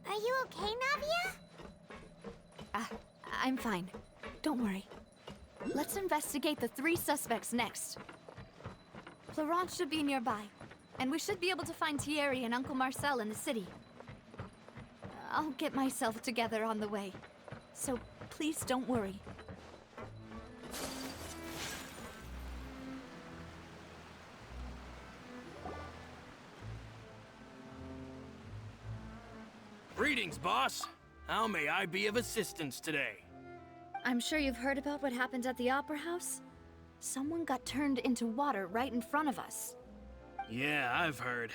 Are you okay, Navia? I'm fine. Don't worry. Let's investigate the 3 suspects next. Florence should be nearby, and we should be able to find Thierry and Uncle Marcel in the city. I'll get myself together on the way, so please don't worry. Greetings, boss. How may I be of assistance today? I'm sure you've heard about what happened at the Opera House. Someone got turned into water right in front of us. Yeah, I've heard.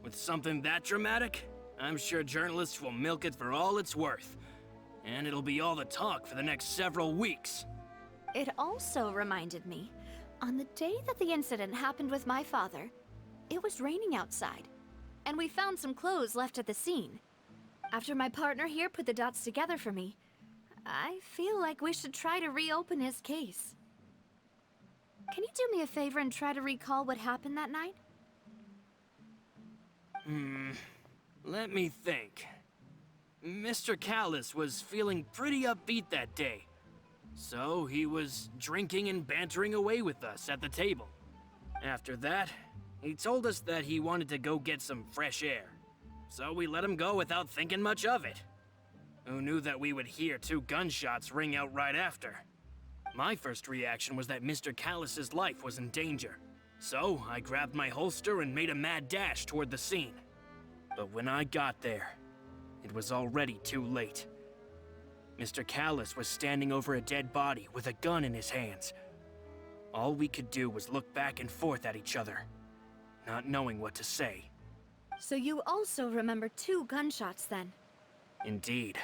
With something that dramatic, I'm sure journalists will milk it for all it's worth. And it'll be all the talk for the next several weeks. It also reminded me, on the day that the incident happened with my father, it was raining outside, and we found some clothes left at the scene. After my partner here put the dots together for me, I feel like we should try to reopen his case. Can you do me a favor and try to recall what happened that night? Let me think. Mr. Callis was feeling pretty upbeat that day. So he was drinking and bantering away with us at the table. After that, he told us that he wanted to go get some fresh air. So we let him go without thinking much of it. Who knew that we would hear 2 gunshots ring out right after? My first reaction was that Mr. Callis's life was in danger. So I grabbed my holster and made a mad dash toward the scene. But when I got there, it was already too late. Mr. Callis was standing over a dead body with a gun in his hands. All we could do was look back and forth at each other, not knowing what to say. So you also remember 2 gunshots then? Indeed.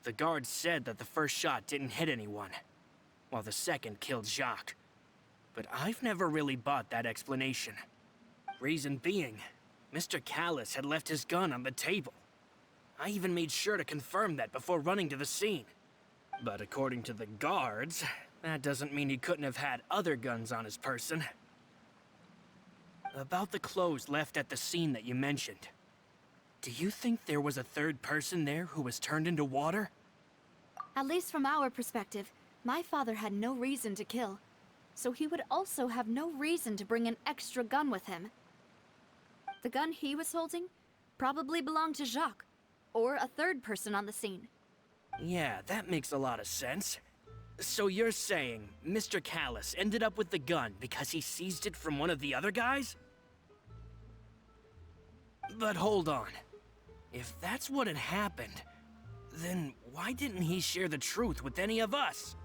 The guard said that the first shot didn't hit anyone, while the second killed Jacques. But I've never really bought that explanation. Reason being, Mr. Callis had left his gun on the table. I even made sure to confirm that before running to the scene. But according to the guards, that doesn't mean he couldn't have had other guns on his person. About the clothes left at the scene that you mentioned. Do you think there was a 3rd person there who was turned into water? At least from our perspective, my father had no reason to kill, so he would also have no reason to bring an extra gun with him. The gun he was holding probably belonged to Jacques, or a 3rd person on the scene. Yeah, that makes a lot of sense. So you're saying Mr. Callis ended up with the gun because he seized it from one of the other guys? But hold on. If that's what had happened, then why didn't he share the truth with any of us?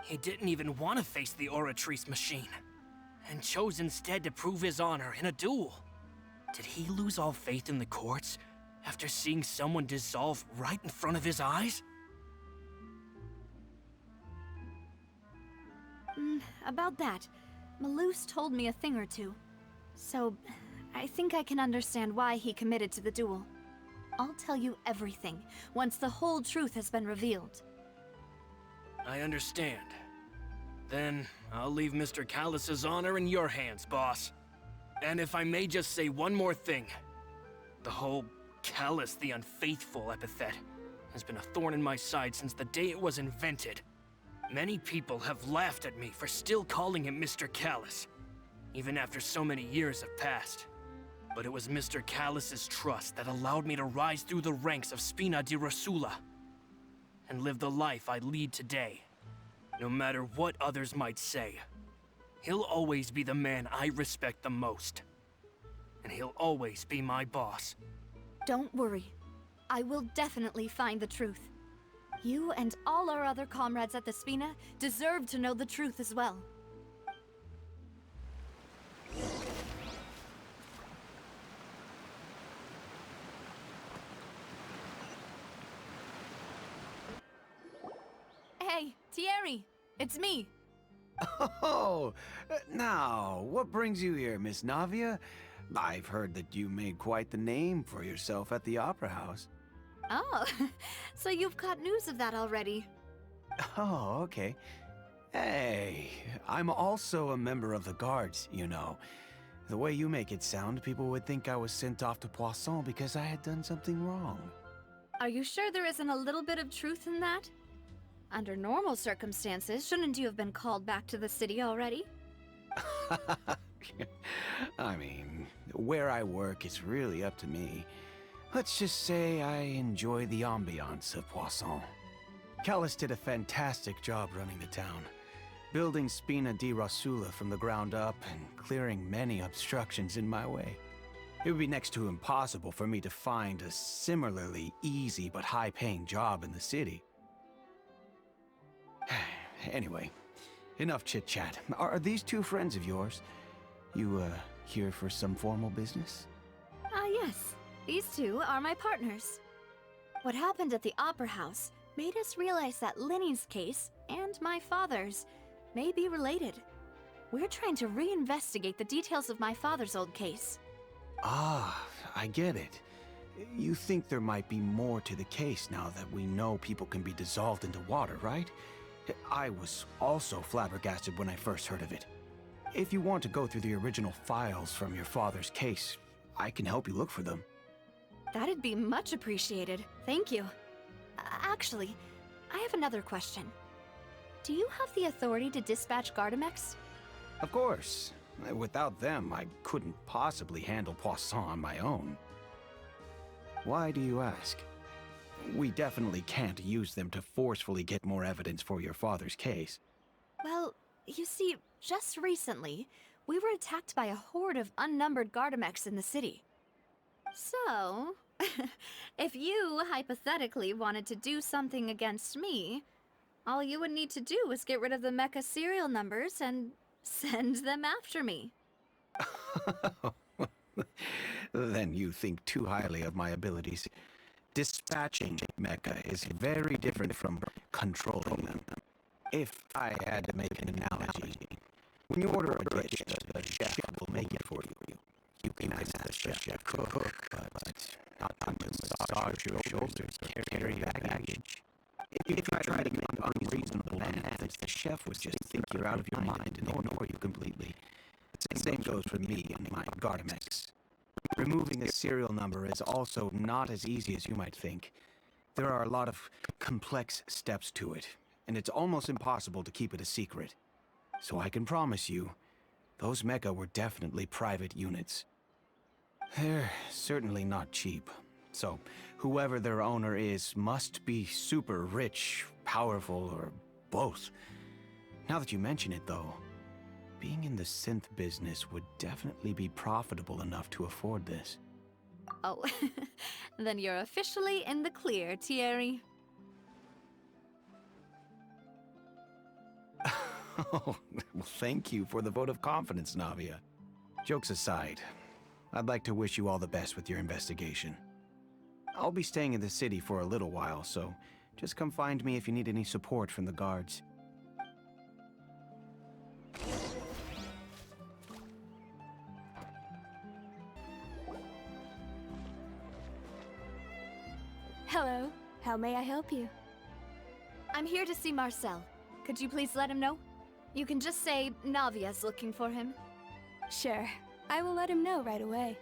He didn't even want to face the Oratrice machine, and chose instead to prove his honor in a duel. Did he lose all faith in the courts after seeing someone dissolve right in front of his eyes? About that, Malus told me a thing or two. So, I think I can understand why he committed to the duel. I'll tell you everything once the whole truth has been revealed. I understand. Then I'll leave Mr. Callis's honor in your hands, boss. And if I may just say one more thing. The whole Callis the Unfaithful epithet has been a thorn in my side since the day it was invented. Many people have laughed at me for still calling him Mr. Callis, even after so many years have passed. But it was Mr. Callis's trust that allowed me to rise through the ranks of Spina di Rosula and live the life I lead today. No matter what others might say, he'll always be the man I respect the most. And he'll always be my boss. Don't worry. I will definitely find the truth. You and all our other comrades at the Spina deserve to know the truth as well. Hey, Thierry! It's me! Oh, now, what brings you here, Miss Navia? I've heard that you made quite the name for yourself at the Opera House. Oh, so you've caught news of that already. Oh, okay. Hey, I'm also a member of the guards, you know. The way you make it sound, people would think I was sent off to Poisson because I had done something wrong. Are you sure there isn't a little bit of truth in that? Under normal circumstances, shouldn't you have been called back to the city already? I mean, where I work is really up to me. Let's just say I enjoy the ambiance of Poisson. Callis did a fantastic job running the town, building Spina di Rosula from the ground up and clearing many obstructions in my way. It would be next to impossible for me to find a similarly easy but high-paying job in the city. Anyway, enough chit-chat. Are these two friends of yours? You, here for some formal business? Ah, yes. These two are my partners. What happened at the Opera House made us realize that Linny's case and my father's may be related. We're trying to reinvestigate the details of my father's old case. Ah, I get it. You think there might be more to the case now that we know people can be dissolved into water, right? I was also flabbergasted when I first heard of it. If you want to go through the original files from your father's case, I can help you look for them. That'd be much appreciated. Thank you. Actually, I have another question. Do you have the authority to dispatch Gardamex? Of course. Without them, I couldn't possibly handle Poisson on my own. Why do you ask? We definitely can't use them to forcefully get more evidence for your father's case. Well, you see, just recently, we were attacked by a horde of unnumbered Gardamex in the city. So, if you hypothetically wanted to do something against me, all you would need to do is get rid of the mecha serial numbers and send them after me. Then you think too highly of my abilities. Dispatching mecha is very different from controlling them. If I had to make an analogy, when you order a dish, the chef will make it for you. You can ask the chef cook, but not to massage your shoulders or carry baggage. If you try to make unreasonable demands, the chef would just think you're out of your mind and ignore you completely. The same goes for me and my Gardamex. Removing the serial number is also not as easy as you might think. There are a lot of complex steps to it, and it's almost impossible to keep it a secret. So I can promise you, those mecha were definitely private units. They're certainly not cheap. So, whoever their owner is must be super rich, powerful, or both. Now that you mention it, though, being in the synth business would definitely be profitable enough to afford this. Oh, then you're officially in the clear, Thierry. Oh, well, thank you for the vote of confidence, Navia. Jokes aside, I'd like to wish you all the best with your investigation. I'll be staying in the city for a little while, so just come find me if you need any support from the guards. Hello, how may I help you? I'm here to see Marcel. Could you please let him know? You can just say Navia's looking for him. Sure, I will let him know right away.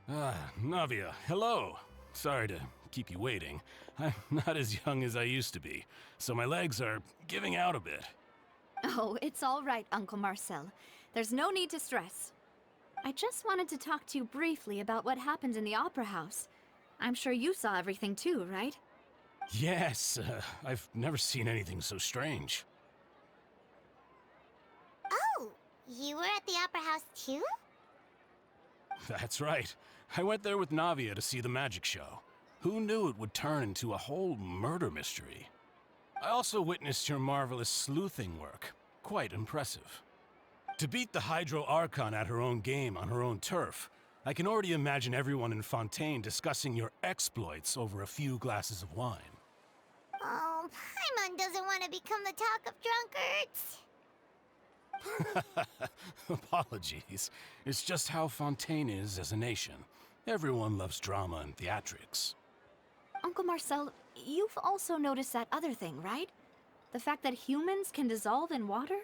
Ah, Navia, hello. Sorry to keep you waiting. I'm not as young as I used to be, so my legs are giving out a bit. Oh, it's all right, Uncle Marcel. There's no need to stress. I just wanted to talk to you briefly about what happened in the Opera House. I'm sure you saw everything too, right? Yes, I've never seen anything so strange. Oh, you were at the Opera House too? That's right. I went there with Navia to see the magic show. Who knew it would turn into a whole murder mystery? I also witnessed your marvelous sleuthing work. Quite impressive. To beat the Hydro Archon at her own game on her own turf, I can already imagine everyone in Fontaine discussing your exploits over a few glasses of wine. Oh, Paimon doesn't want to become the talk of drunkards. Apologies. It's just how Fontaine is as a nation. Everyone loves drama and theatrics. Uncle Marcel, you've also noticed that other thing, right? The fact that humans can dissolve in water?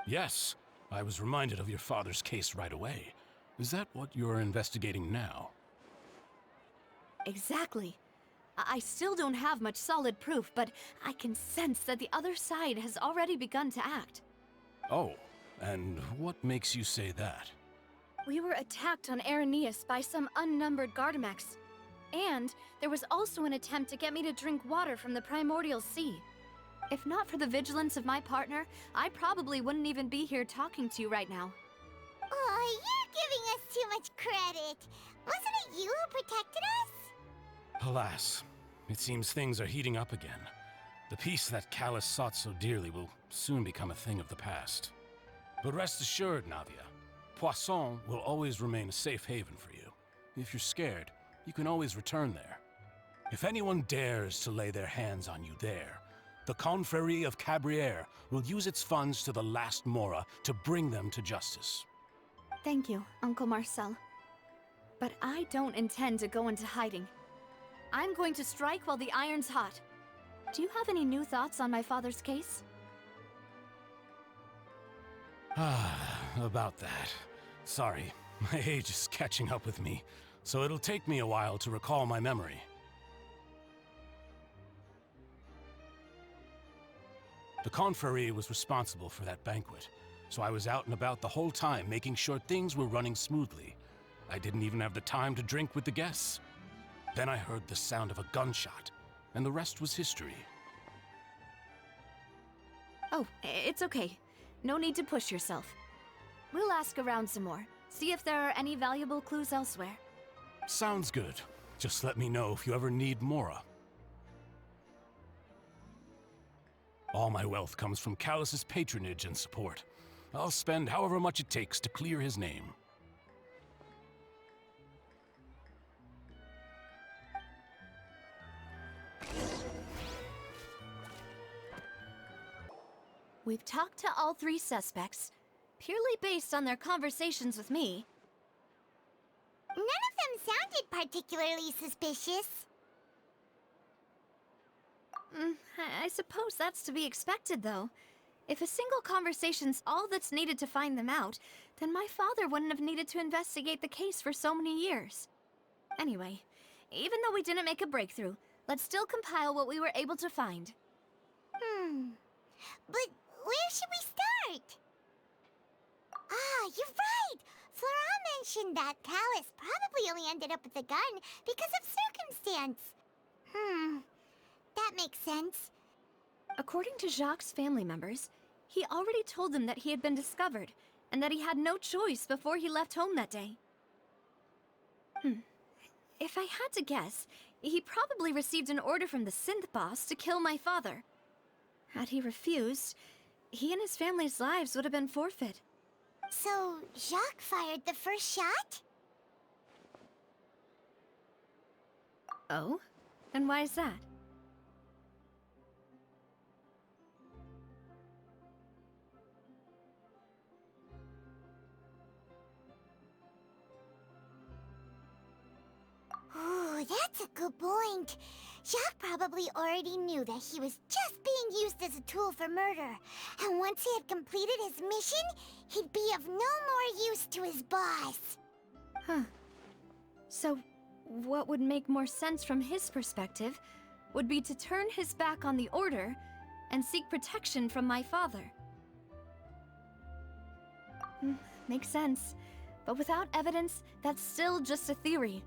Yes, I was reminded of your father's case right away. Is that what you're investigating now? Exactly. I still don't have much solid proof, but I can sense that the other side has already begun to act. Oh, and what makes you say that? We were attacked on Araneus by some unnumbered Gardamex. And there was also an attempt to get me to drink water from the primordial sea. If not for the vigilance of my partner, I probably wouldn't even be here talking to you right now. Oh, you're giving us too much credit. Wasn't it you who protected us? Alas, it seems things are heating up again. The peace that Callus sought so dearly will soon become a thing of the past. But rest assured, Navia, Poisson will always remain a safe haven for you. If you're scared, you can always return there. If anyone dares to lay their hands on you there, the Confrérie of Cabrières will use its funds to the last Mora to bring them to justice. Thank you, Uncle Marcel. But I don't intend to go into hiding. I'm going to strike while the iron's hot. Do you have any new thoughts on my father's case? About that. Sorry, my age is catching up with me, so it'll take me a while to recall my memory. The Confrérie was responsible for that banquet, so I was out and about the whole time making sure things were running smoothly. I didn't even have the time to drink with the guests. Then I heard the sound of a gunshot, and the rest was history. Oh, it's okay. No need to push yourself. We'll ask around some more, see if there are any valuable clues elsewhere. Sounds good. Just let me know if you ever need Mora. All my wealth comes from Callus's patronage and support. I'll spend however much it takes to clear his name. We've talked to all three suspects, purely based on their conversations with me. None of them sounded particularly suspicious. I suppose that's to be expected, though. If a single conversation's all that's needed to find them out, then my father wouldn't have needed to investigate the case for so many years. Anyway, even though we didn't make a breakthrough, let's still compile what we were able to find. But where should we start? Ah, you're right! Flora mentioned that Callus probably only ended up with the gun because of circumstance. That makes sense. According to Jacques' family members, he already told them that he had been discovered, and that he had no choice before he left home that day. If I had to guess, he probably received an order from the synth boss to kill my father. Had he refused, he and his family's lives would have been forfeit. So, Jacques fired the first shot? Oh? And why is that? Ooh, that's a good point. Jacques probably already knew that he was just being used as a tool for murder. And once he had completed his mission, he'd be of no more use to his boss. So, what would make more sense from his perspective would be to turn his back on the Order and seek protection from my father. Makes sense. But without evidence, that's still just a theory.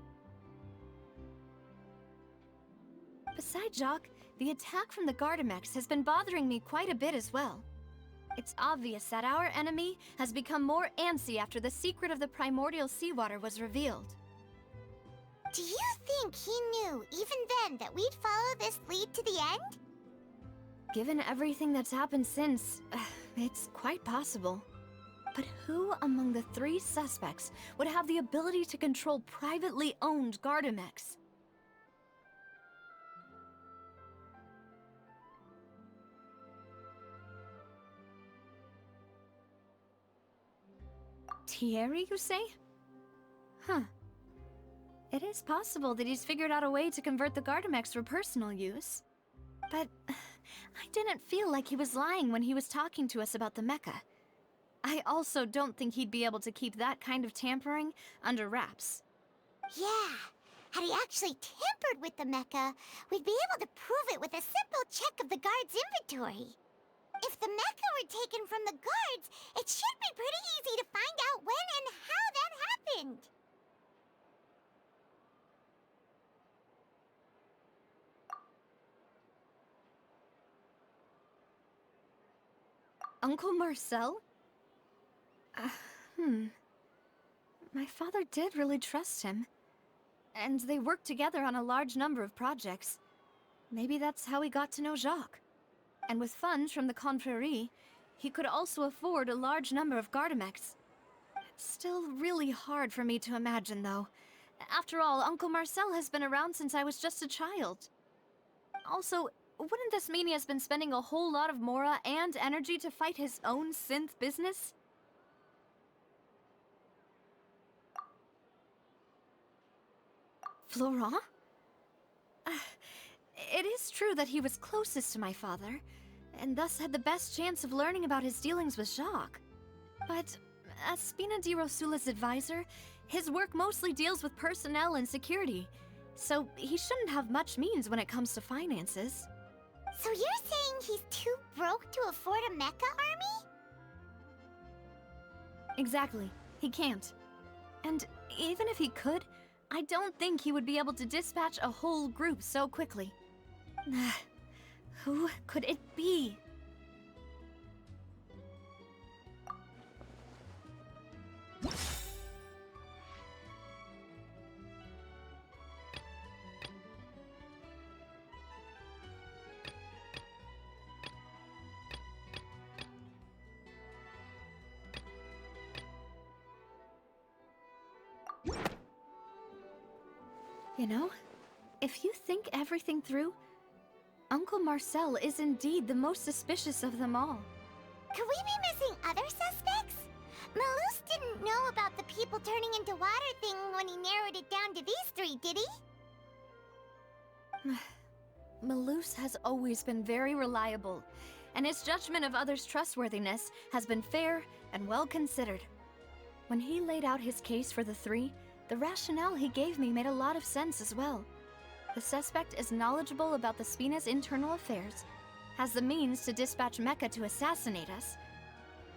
Besides Jacques, the attack from the Gardamex has been bothering me quite a bit as well. It's obvious that our enemy has become more antsy after the secret of the primordial seawater was revealed. Do you think he knew, even then, that we'd follow this lead to the end? Given everything that's happened since, it's quite possible. But who among the three suspects would have the ability to control privately owned Gardamex? Thierry, you say? It is possible that he's figured out a way to convert the Gardamex for personal use. But I didn't feel like he was lying when he was talking to us about the mecha. I also don't think he'd be able to keep that kind of tampering under wraps. Yeah. Had he actually tampered with the mecha, we'd be able to prove it with a simple check of the guard's inventory. If the mecha were taken from the guards, it should be pretty easy to find out when and how that happened. Uncle Marcel? My father did really trust him. And they worked together on a large number of projects. Maybe that's how he got to know Jacques. And with funds from the Confrérie, he could also afford a large number of Gardamex. It's still really hard for me to imagine, though. After all, Uncle Marcel has been around since I was just a child. Also, wouldn't this mean he has been spending a whole lot of mora and energy to fight his own synth business? Florent? It is true that he was closest to my father, and thus had the best chance of learning about his dealings with Jacques. But as Spina di Rosula's advisor, his work mostly deals with personnel and security, so he shouldn't have much means when it comes to finances. So you're saying he's too broke to afford a mecha army? Exactly. He can't. And even if he could, I don't think he would be able to dispatch a whole group so quickly. Who could it be? You know, if you think everything through, Uncle Marcel is indeed the most suspicious of them all. Could we be missing other suspects? Malus didn't know about the people turning into water thing when he narrowed it down to these three, did he? Malus has always been very reliable, and his judgment of others' trustworthiness has been fair and well considered. When he laid out his case for the three, the rationale he gave me made a lot of sense as well. The suspect is knowledgeable about the Spina's internal affairs, has the means to dispatch Mecha to assassinate us,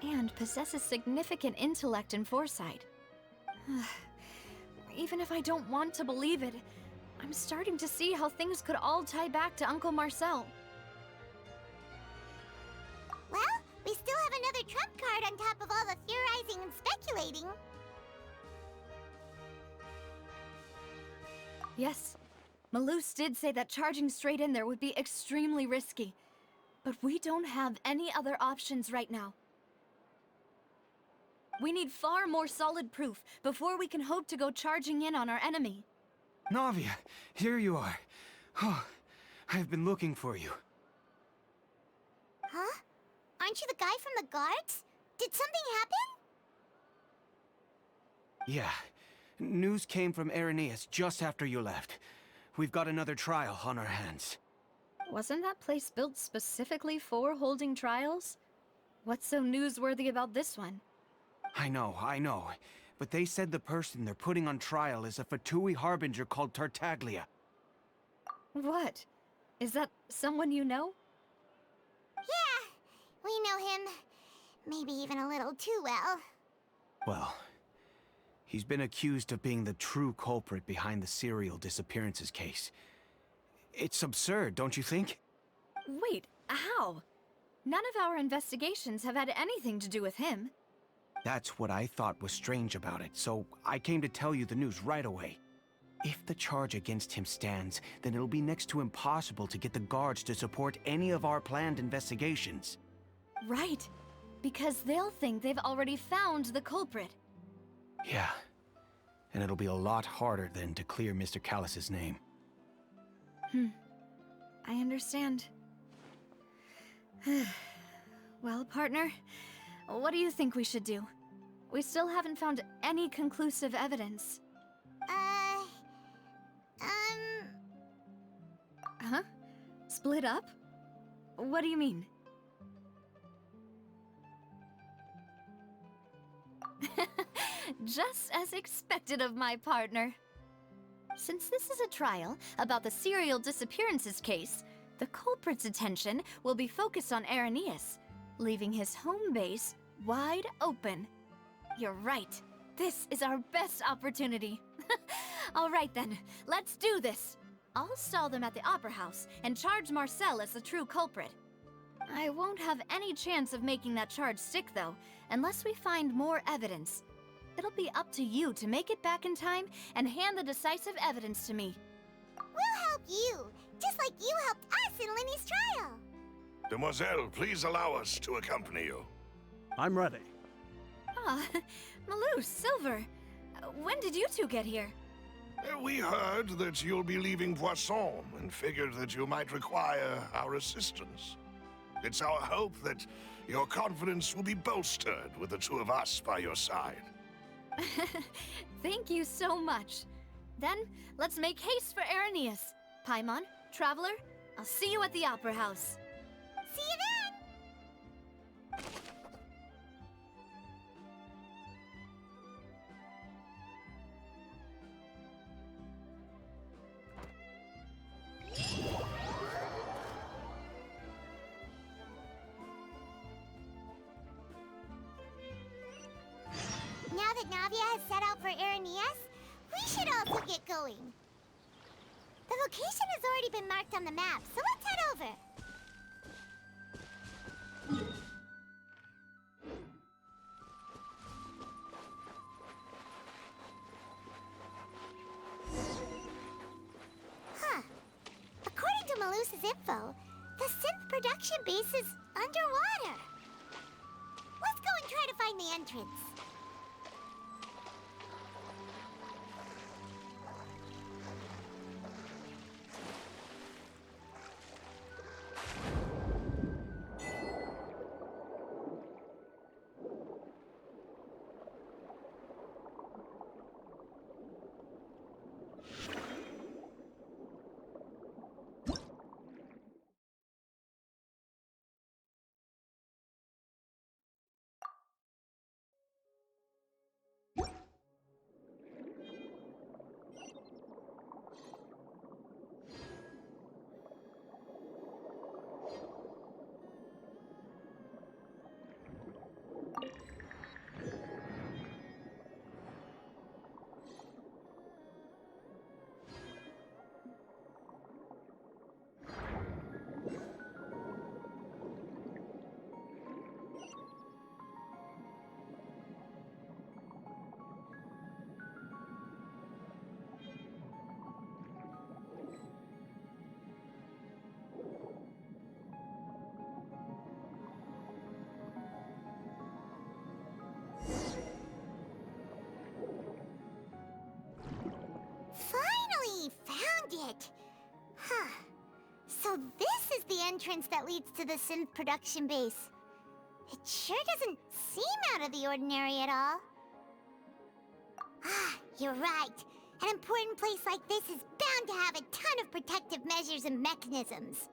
and possesses significant intellect and foresight. Even if I don't want to believe it, I'm starting to see how things could all tie back to Uncle Marcel. Well, we still have another trump card on top of all the theorizing and speculating. Yes, Malus did say that charging straight in there would be extremely risky. But we don't have any other options right now. We need far more solid proof before we can hope to go charging in on our enemy. Navia, here you are. Oh, I've been looking for you. Huh? Aren't you the guy from the guards? Did something happen? Yeah. News came from Irenaeus just after you left. We've got another trial on our hands. Wasn't that place built specifically for holding trials? What's so newsworthy about this one? I know. But they said the person they're putting on trial is a Fatui harbinger called Tartaglia. What? Is that someone you know? Yeah, we know him. Maybe even a little too well. Well, he's been accused of being the true culprit behind the serial disappearances case. It's absurd, don't you think? Wait, how? None of our investigations have had anything to do with him. That's what I thought was strange about it, so I came to tell you the news right away. If the charge against him stands, then it'll be next to impossible to get the guards to support any of our planned investigations. Right, because they'll think they've already found the culprit. Yeah, and it'll be a lot harder then to clear Mr. Callus's name. I understand. Well, partner, what do you think we should do? We still haven't found any conclusive evidence. Huh? Split up? What do you mean? Just as expected of my partner. Since this is a trial about the serial disappearances case, the culprit's attention will be focused on Irenaeus, leaving his home base wide open. You're right. This is our best opportunity. All right then, let's do this. I'll stall them at the Opera House and charge Marcel as the true culprit. I won't have any chance of making that charge stick, though, unless we find more evidence. It'll be up to you to make it back in time and hand the decisive evidence to me. We'll help you, just like you helped us in Linny's trial. Demoiselle, please allow us to accompany you. I'm ready. Ah, Malou, Silver, when did you two get here? We heard that you'll be leaving Poisson and figured that you might require our assistance. It's our hope that your confidence will be bolstered with the two of us by your side. Thank you so much. Then, let's make haste for Irenaeus. Paimon, Traveler, I'll see you at the Opera House. See you then! Now that Navia has set out for Irenaeus, we should also get going. The location has already been marked on the map, so let's head over. Huh. According to Malus's info, the synth production base is underwater. Let's go and try to find the entrance. Finally found it! Huh. So this is the entrance that leads to the synth production base. It sure doesn't seem out of the ordinary at all. Ah, you're right. An important place like this is bound to have a ton of protective measures and mechanisms.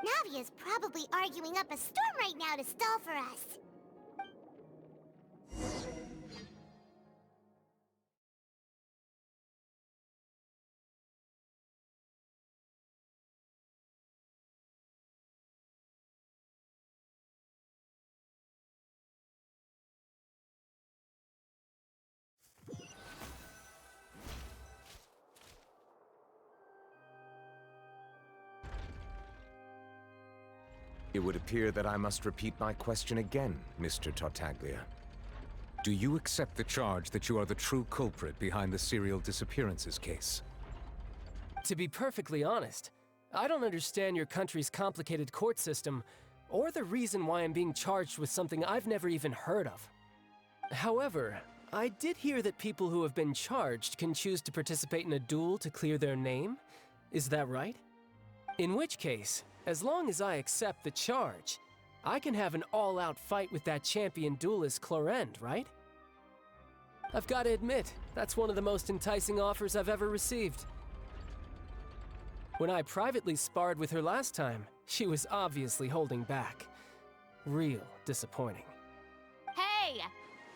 Navia's probably arguing up a storm right now to stall for us. It would appear that I must repeat my question again, Mr. Tartaglia. Do you accept the charge that you are the true culprit behind the serial disappearances case? To be perfectly honest, I don't understand your country's complicated court system, or the reason why I'm being charged with something I've never even heard of. However, I did hear that people who have been charged can choose to participate in a duel to clear their name. Is that right? In which case, as long as I accept the charge, I can have an all-out fight with that champion duelist Clorend, right? I've got to admit, that's one of the most enticing offers I've ever received. When I privately sparred with her last time, she was obviously holding back. Real disappointing. Hey!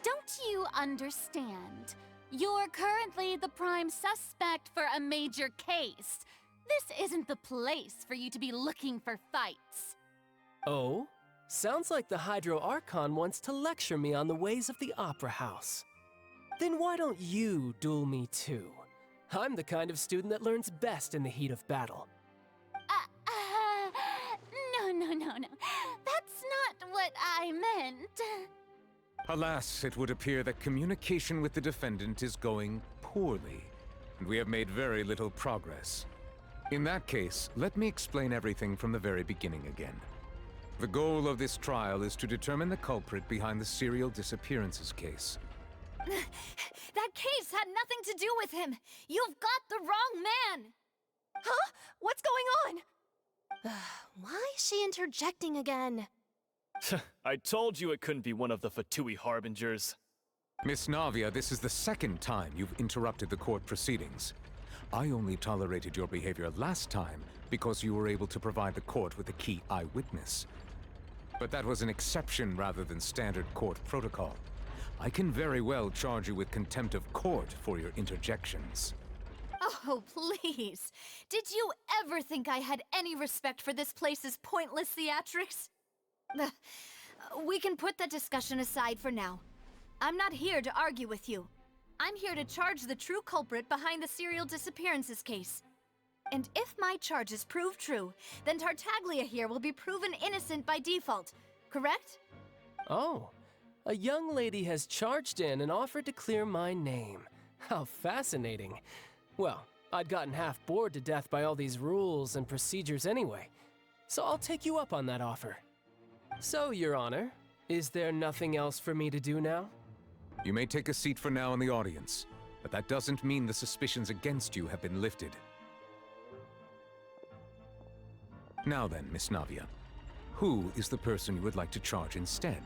Don't you to understand. You're currently the prime suspect for a major case. This isn't the place for you to be looking for fights. Oh? Sounds like the Hydro Archon wants to lecture me on the ways of the Opera House. Then why don't you duel me too? I'm the kind of student that learns best in the heat of battle. No. That's not what I meant. Alas, it would appear that communication with the defendant is going poorly, and we have made very little progress. In that case, let me explain everything from the very beginning again. The goal of this trial is to determine the culprit behind the serial disappearances case. That case had nothing to do with him! You've got the wrong man! Huh? What's going on? Why is she interjecting again? I told you it couldn't be one of the Fatui Harbingers. Miss Navia, this is the second time you've interrupted the court proceedings. I only tolerated your behavior last time because you were able to provide the court with a key eyewitness. But that was an exception rather than standard court protocol. I can very well charge you with contempt of court for your interjections. Oh, please. Did you ever think I had any respect for this place's pointless theatrics? We can put that discussion aside for now. I'm not here to argue with you. I'm here to charge the true culprit behind the serial disappearances case. And if my charges prove true, then Tartaglia here will be proven innocent by default, correct? Oh, a young lady has charged in and offered to clear my name. How fascinating. Well, I'd gotten half bored to death by all these rules and procedures anyway, so I'll take you up on that offer. So, Your Honor, is there nothing else for me to do now? You may take a seat for now in the audience, but that doesn't mean the suspicions against you have been lifted. Now then, Miss Navia, who is the person you would like to charge instead?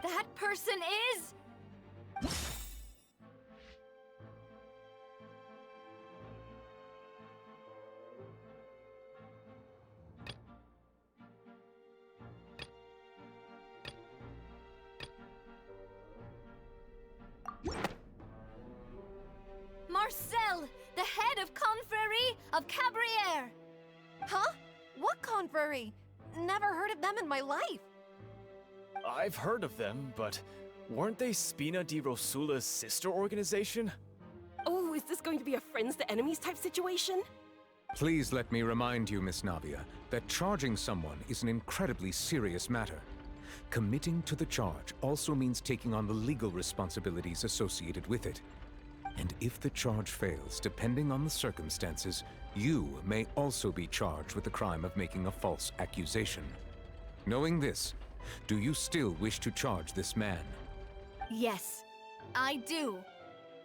That person is... Marcel, the head of Confrérie of Cabrières! Huh? What confrérie? Never heard of them in my life. I've heard of them, but weren't they Spina di Rosula's sister organization? Oh, is this going to be a friends to enemies type situation? Please let me remind you, Miss Navia, that charging someone is an incredibly serious matter. Committing to the charge also means taking on the legal responsibilities associated with it. And if the charge fails, depending on the circumstances, you may also be charged with the crime of making a false accusation. Knowing this, do you still wish to charge this man? Yes, I do.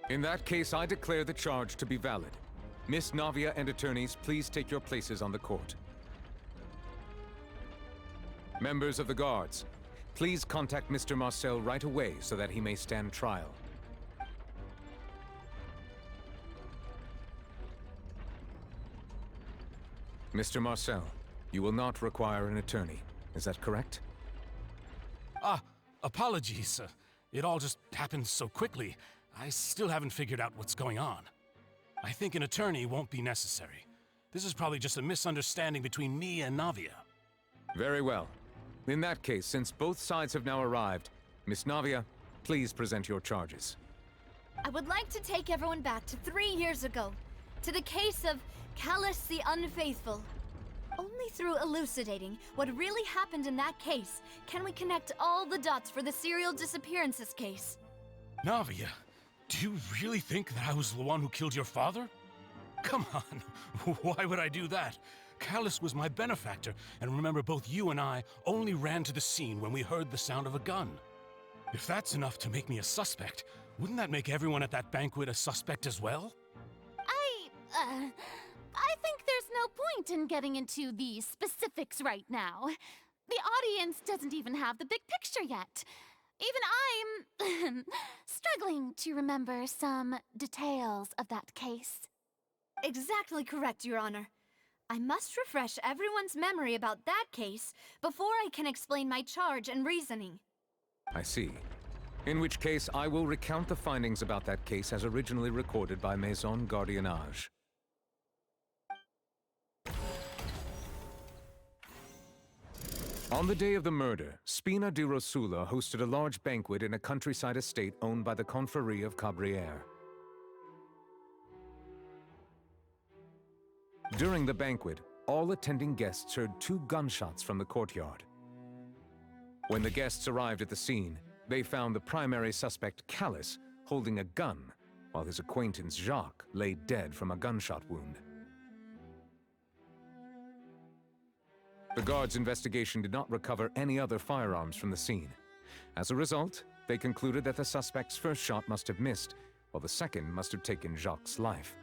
In that case, I declare the charge to be valid. Miss Navia and attorneys, please take your places on the court. Members of the guards, please contact Mr. Marcel right away so that he may stand trial. Mr. Marcel, you will not require an attorney. Is that correct? Apologies. It all just happened so quickly. I still haven't figured out what's going on. I think an attorney won't be necessary. This is probably just a misunderstanding between me and Navia. Very well. In that case, since both sides have now arrived, Miss Navia, please present your charges. I would like to take everyone back to 3 years ago, to the case of Callus the Unfaithful. Only through elucidating what really happened in that case can we connect all the dots for the serial disappearances case. Navia, do you really think that I was the one who killed your father? Come on, why would I do that? Callus was my benefactor, and remember both you and I only ran to the scene when we heard the sound of a gun. If that's enough to make me a suspect, wouldn't that make everyone at that banquet a suspect as well? I think there's no point in getting into the specifics right now. The audience doesn't even have the big picture yet. Even I'm struggling to remember some details of that case. Exactly correct, Your Honor. I must refresh everyone's memory about that case before I can explain my charge and reasoning. I see. In which case, I will recount the findings about that case as originally recorded by Maison Gardiennage. On the day of the murder, Spina di Rosula hosted a large banquet in a countryside estate owned by the Confrérie of Cabrières. During the banquet, all attending guests heard 2 gunshots from the courtyard. When the guests arrived at the scene, they found the primary suspect, Callus, holding a gun, while his acquaintance, Jacques, lay dead from a gunshot wound. The guards' investigation did not recover any other firearms from the scene. As a result, they concluded that the suspect's first shot must have missed, while the second must have taken Jacques' life.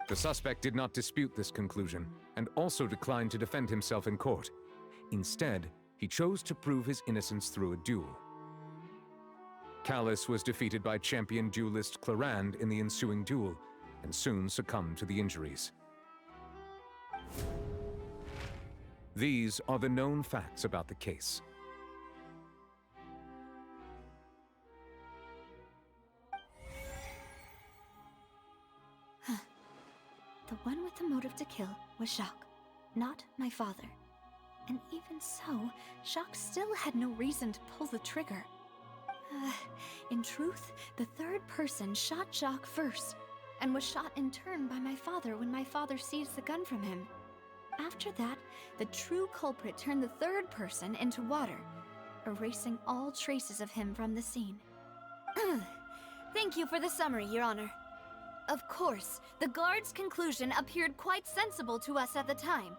The suspect did not dispute this conclusion, and also declined to defend himself in court. Instead, he chose to prove his innocence through a duel. Callus was defeated by champion duelist Clarande in the ensuing duel, and soon succumbed to the injuries. These are the known facts about the case. The one with the motive to kill was Jacques, not my father. And even so, Jacques still had no reason to pull the trigger. In truth, the third person shot Jacques first, and was shot in turn by my father when my father seized the gun from him. After that, the true culprit turned the third person into water, erasing all traces of him from the scene. Thank you for the summary, Your Honor. Of course, the guard's conclusion appeared quite sensible to us at the time.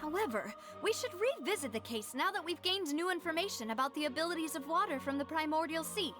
However, we should revisit the case now that we've gained new information about the abilities of water from the primordial sea.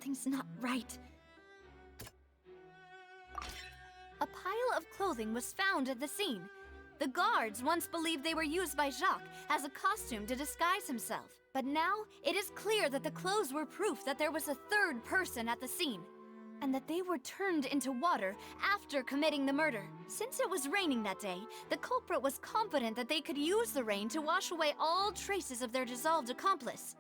Something's not right. A pile of clothing was found at the scene. The guards once believed they were used by Jacques as a costume to disguise himself. But now, it is clear that the clothes were proof that there was a third person at the scene, and that they were turned into water after committing the murder. Since it was raining that day, the culprit was confident that they could use the rain to wash away all traces of their dissolved accomplice.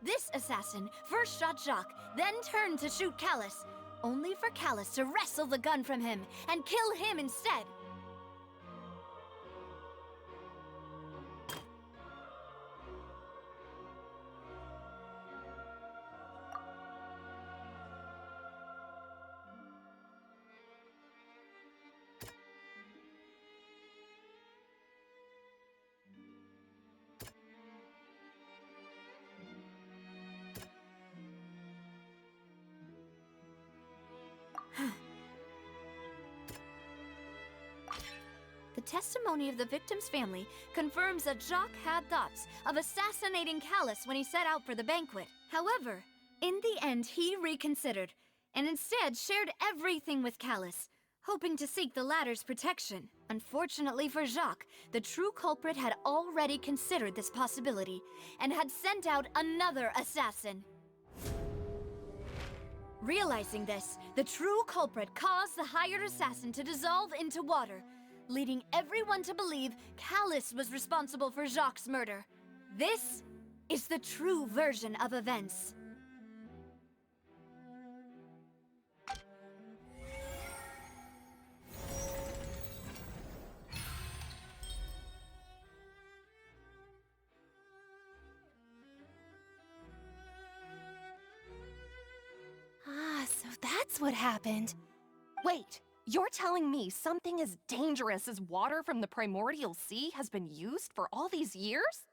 This assassin first shot Jacques, then turned to shoot Callus, only for Callus to wrestle the gun from him and kill him instead. The testimony of the victim's family confirms that Jacques had thoughts of assassinating Callus when he set out for the banquet. However, in the end, he reconsidered, and instead shared everything with Callus, hoping to seek the latter's protection. Unfortunately for Jacques, the true culprit had already considered this possibility, and had sent out another assassin. Realizing this, the true culprit caused the hired assassin to dissolve into water, leading everyone to believe Callus was responsible for Jacques' murder. This is the true version of events. Ah, so that's what happened. Wait, you're telling me something as dangerous as water from the primordial sea has been used for all these years?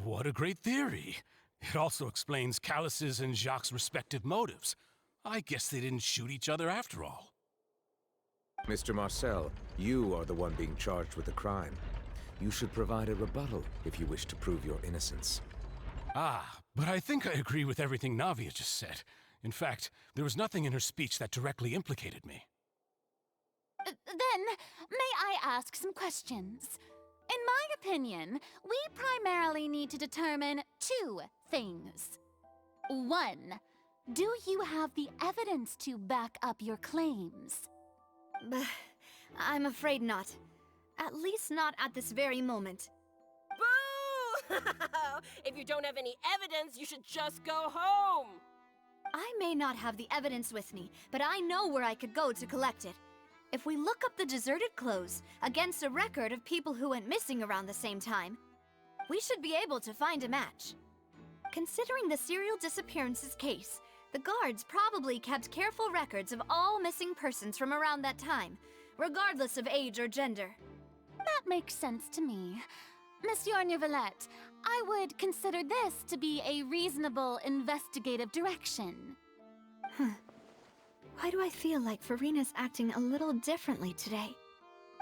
What a great theory. It also explains Callus's and Jacques' respective motives. I guess they didn't shoot each other after all. Mr. Marcel, you are the one being charged with the crime. You should provide a rebuttal if you wish to prove your innocence. Ah, but I think I agree with everything Navia just said. In fact, there was nothing in her speech that directly implicated me. Then, may I ask some questions? In my opinion, we primarily need to determine two things. One, do you have the evidence to back up your claims? I'm afraid not. At least not at this very moment. Boo! If you don't have any evidence, you should just go home! I may not have the evidence with me, but I know where I could go to collect it. If we look up the deserted clothes against a record of people who went missing around the same time, we should be able to find a match. Considering the serial disappearances case, the guards probably kept careful records of all missing persons from around that time, regardless of age or gender. That makes sense to me. Monsieur Neuvillette, I would consider this to be a reasonable investigative direction. Why do I feel like Farina's acting a little differently today?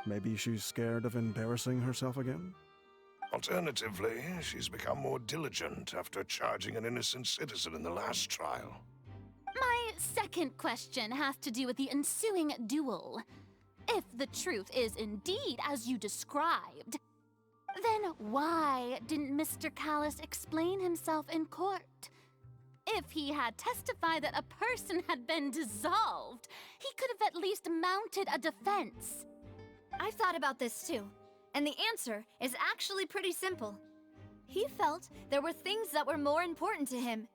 Maybe she's scared of embarrassing herself again? Alternatively, she's become more diligent after charging an innocent citizen in the last trial. My second question has to do with the ensuing duel. If the truth is indeed as you described, then why didn't Mr. Callus explain himself in court? If he had testified that a person had been dissolved, he could have at least mounted a defense. I've thought about this too, and the answer is actually pretty simple. He felt there were things that were more important to him.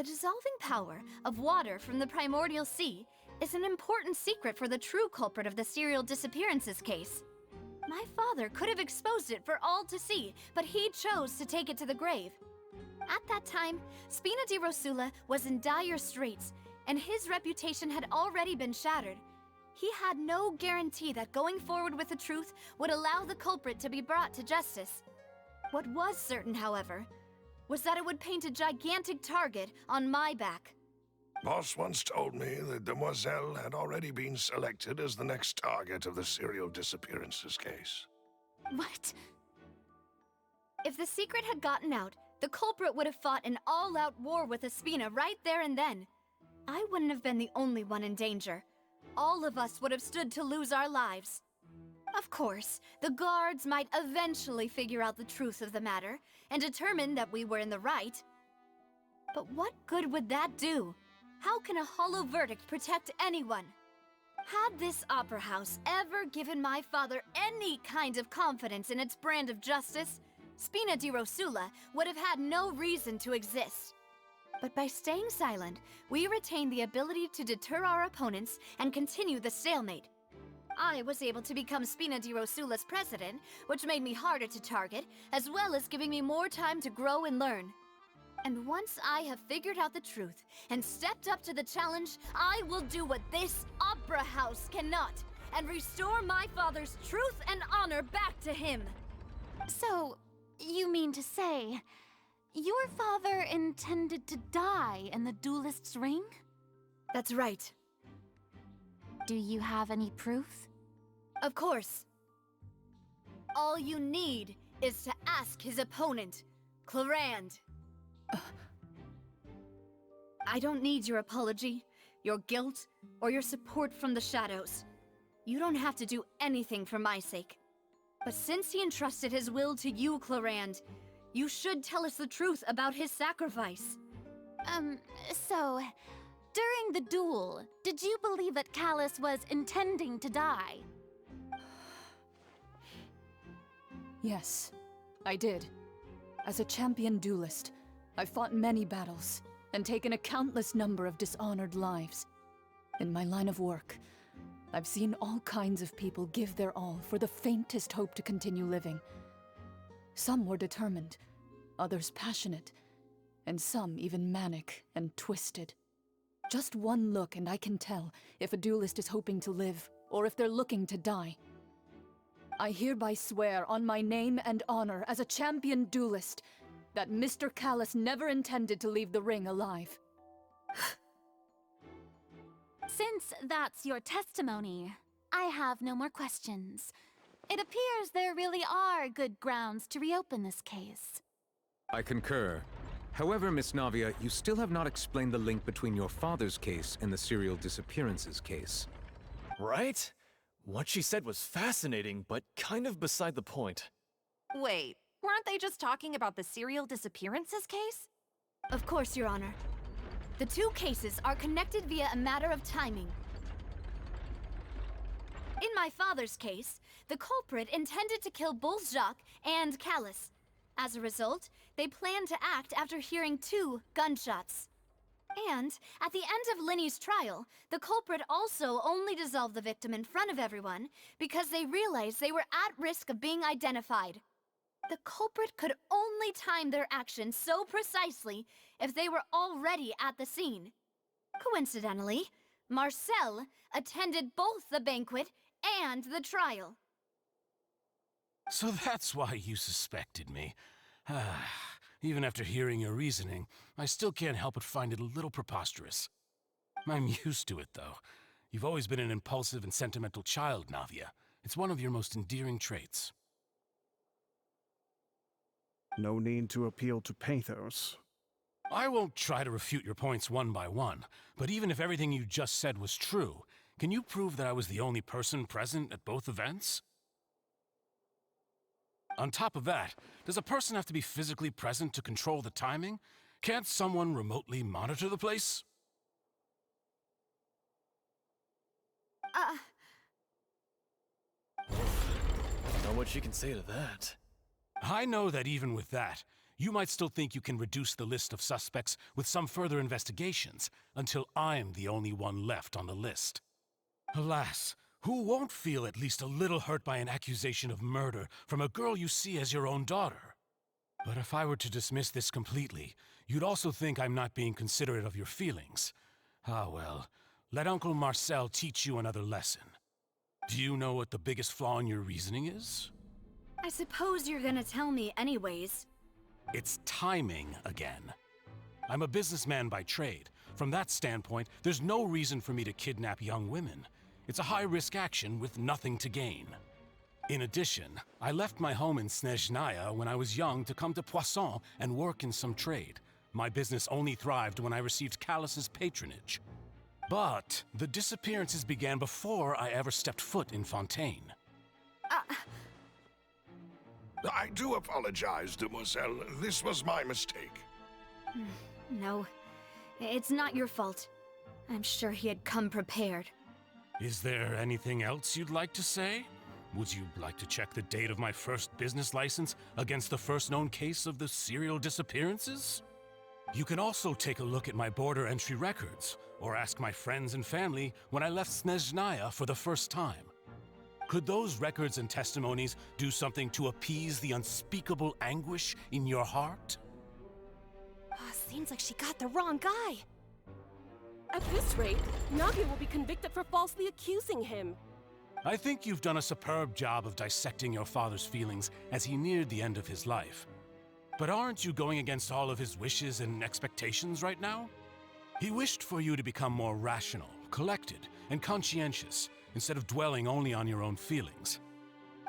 The dissolving power of water from the primordial sea is an important secret for the true culprit of the serial disappearances case. My father could have exposed it for all to see, but he chose to take it to the grave. At that time, Spina di Rosula was in dire straits, and his reputation had already been shattered. He had no guarantee that going forward with the truth would allow the culprit to be brought to justice. What was certain, however, was that it would paint a gigantic target on my back. Boss once told me that Demoiselle had already been selected as the next target of the serial disappearances case. What? If the secret had gotten out, the culprit would have fought an all-out war with Espina right there and then. I wouldn't have been the only one in danger. All of us would have stood to lose our lives. Of course, the guards might eventually figure out the truth of the matter and determine that we were in the right. But what good would that do? How can a hollow verdict protect anyone? Had this opera house ever given my father any kind of confidence in its brand of justice, Spina di Rosula would have had no reason to exist. But by staying silent, we retained the ability to deter our opponents and continue the stalemate. I was able to become Spina di Rosula's president, which made me harder to target, as well as giving me more time to grow and learn. And once I have figured out the truth and stepped up to the challenge, I will do what this opera house cannot, and restore my father's truth and honor back to him. So, you mean to say, your father intended to die in the duelist's ring? That's right. Do you have any proof? Of course. All you need is to ask his opponent, Clarand. I don't need your apology, your guilt, or your support from the shadows. You don't have to do anything for my sake. But since he entrusted his will to you, Clarand, you should tell us the truth about his sacrifice. So, during the duel, did you believe that Callus was intending to die? Yes, I did. As a champion duelist, I've fought many battles and taken a countless number of dishonored lives. In my line of work, I've seen all kinds of people give their all for the faintest hope to continue living. Some were determined, others passionate, and some even manic and twisted. Just one look and I can tell if a duelist is hoping to live or if they're looking to die. I hereby swear on my name and honor as a champion duelist that Mr. Callus never intended to leave the ring alive. Since that's your testimony, I have no more questions. It appears there really are good grounds to reopen this case. I concur. However, Miss Navia, you still have not explained the link between your father's case and the serial disappearances case. Right? What she said was fascinating, but kind of beside the point. Wait, weren't they just talking about the serial disappearances case? Of course, Your Honor. The two cases are connected via a matter of timing. In my father's case, the culprit intended to kill both Jacques and Callus. As a result, they planned to act after hearing 2 gunshots. And, at the end of Linny's trial, the culprit also only dissolved the victim in front of everyone because they realized they were at risk of being identified. The culprit could only time their actions so precisely if they were already at the scene. Coincidentally, Marcel attended both the banquet and the trial. So that's why you suspected me. Even after hearing your reasoning, I still can't help but find it a little preposterous. I'm used to it, though. You've always been an impulsive and sentimental child, Navia. It's one of your most endearing traits. No need to appeal to pathos. I won't try to refute your points one by one, but even if everything you just said was true, can you prove that I was the only person present at both events? On top of that, does a person have to be physically present to control the timing? Can't someone remotely monitor the place? I don't know what she can say to that. I know that even with that, You might still think you can reduce the list of suspects with some further investigations, until I'm the only one left on the list. Alas, who won't feel at least a little hurt by an accusation of murder from a girl you see as your own daughter? But if I were to dismiss this completely, you'd also think I'm not being considerate of your feelings. Ah well, let Uncle Marcel teach you another lesson. Do you know what the biggest flaw in your reasoning is? I suppose you're gonna tell me anyways. It's timing again. I'm a businessman by trade. From that standpoint, there's no reason for me to kidnap young women. It's a high-risk action with nothing to gain. In addition, I left my home in Snezhnaya when I was young to come to Poisson and work in some trade. My business only thrived when I received Callus's patronage. But the disappearances began before I ever stepped foot in Fontaine. I do apologize, demoiselle. This was my mistake. No, it's not your fault. I'm sure he had come prepared. Is there anything else you'd like to say? Would you like to check the date of my first business license against the first known case of the serial disappearances? You can also take a look at my border entry records, or ask my friends and family when I left Snezhnaya for the first time. Could those records and testimonies do something to appease the unspeakable anguish in your heart? Seems like she got the wrong guy. At this rate, Navia will be convicted for falsely accusing him. I think you've done a superb job of dissecting your father's feelings as he neared the end of his life. But aren't you going against all of his wishes and expectations right now? He wished for you to become more rational, collected, and conscientious, instead of dwelling only on your own feelings.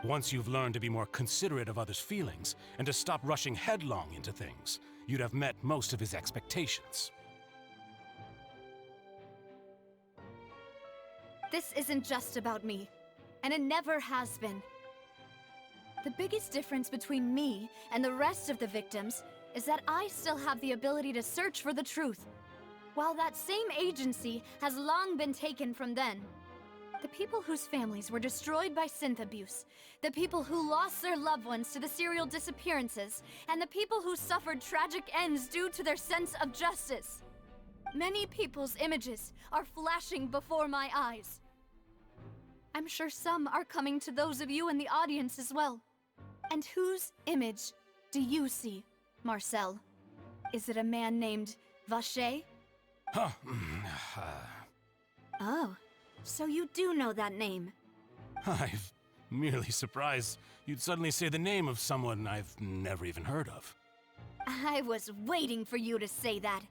Once you've learned to be more considerate of others' feelings, and to stop rushing headlong into things, you'd have met most of his expectations. This isn't just about me, and it never has been. The biggest difference between me and the rest of the victims is that I still have the ability to search for the truth, while that same agency has long been taken from them. The people whose families were destroyed by synth abuse, the people who lost their loved ones to the serial disappearances, and the people who suffered tragic ends due to their sense of justice. Many people's images are flashing before my eyes. I'm sure some are coming to those of you in the audience as well. And whose image do you see, Marcel? Is it a man named Vacher? Oh, so you do know that name. I'm merely surprised you'd suddenly say the name of someone I've never even heard of. I was waiting for you to say that.